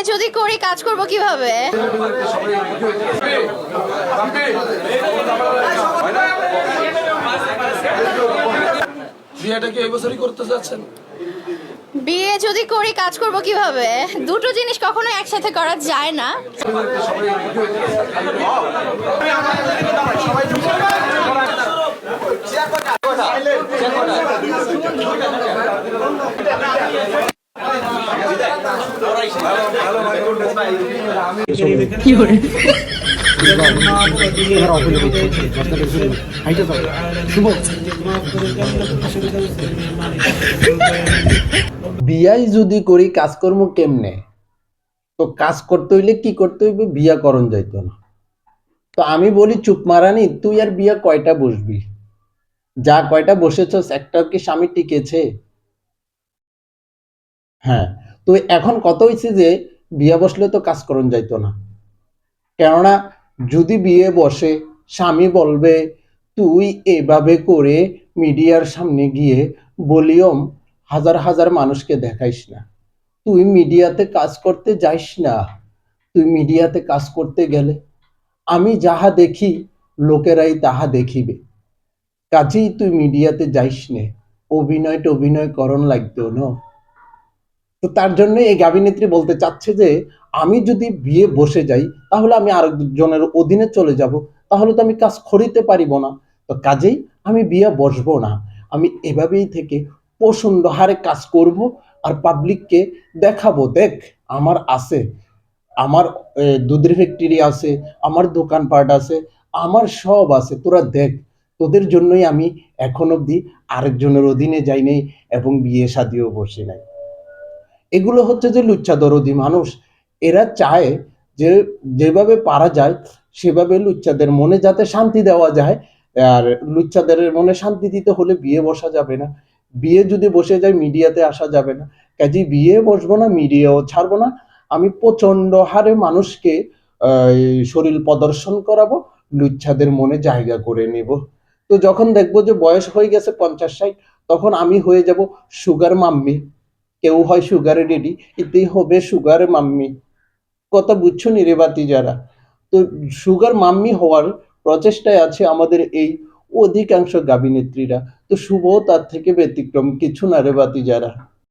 যদি করি কাজ করব কিভাবে? বিয়েটা কি এই বছরই করতে যাচ্ছেন? বিয়ে যদি করি কাজ করব কিভাবে? দুটো জিনিস কখনো একসাথে করা যায় না। বিয়াই যদি করি কাজকর্ম কেমনে? তো কাজ করতে হইলে কি করতে হইবে? বিয়া করণ যাইতো না। তো আমি বলি চুপ মারানি, তুই আর বিয়া কয়টা বসবি? যা কয়টা বসেছস একটাও কি স্বামী টিকেছে? হ্যাঁ, তো এখন কথা হইছে যে বিয়া বসলে তো কাজ করণ যাইতো না। কেননা যদি বিয়ে বসে স্বামী বলবে তুই এভাবে করে মিডিয়ার সামনে গিয়ে ভলিউম হাজার হাজার মানুষকে দেখাইস না, তুই মিডিয়াতে কাজ করতে যাইস না, তুই মিডিয়াতে কাজ করতে গেলে আমি যাহা দেখি লোকেরাই তাহা দেখিবে, কাজেই তুই মিডিয়াতে যাইস নে, অভিনয় করণ লাগতো না। তো তার জন্য এই গাভিনেত্রী বলতে চাচ্ছে যে আমি যদি বিয়ে বসে যাই তাহলে আমি আরেকজনের অধীনে চলে যাব, তাহলে তো আমি কাজ করিতে পারিব না। তো কাজেই আমি বিয়ে বসবো না, আমি এভাবেই থেকে প্রচন্ড হারে কাজ করব আর পাবলিককে দেখাবো, দেখ আমার আছে, আমার দুধের ফ্যাক্টরি আছে, আমার দোকানপাট আছে, আমার সব আছে, তোরা দেখ, তোদের জন্যই আমি এখন অবধি আরেকজনের অধীনে যাই নাই এবং বিয়ে শাদিও বসে নাই। এগুলো হচ্ছে যে লুচ্চা দরদি মানুষ। এরা চায় যে যেভাবে পারা যায় সেভাবে লুচ্চাদের মনে যাতে শান্তি দেওয়া যায়। আর লুচ্চাদের মনে শান্তি দিতে হলে বিয়ে বসা যাবে না, বিয়ে যদি বসে যায় মিডিয়াতে আসা যাবে না, কাজে বিয়ে বসবো না, মিডিয়াও ছাড়বো না। আমি প্রচন্ড হারে মানুষকে শরীর প্রদর্শন করাবো, লুচ্চাদের মনে জায়গা করে নেব। তো যখন দেখবো যে বয়স হয়ে গেছে 50-60, তখন আমি হয়ে যাব সুগার মাম্মি, কেউ হয় সুগারে ডেডি, এতেই হবে সুগার মাম্মি। কথা বুঝছো নি রে বাতি যারা? তো সুগার মাম্মি হওয়ার প্রচেষ্টায় আছে আমাদের এই অধিকাংশ গাভিনেত্রীরা। তো শুভ তার থেকে ব্যতিক্রম কিছু না রে বাতি যারা।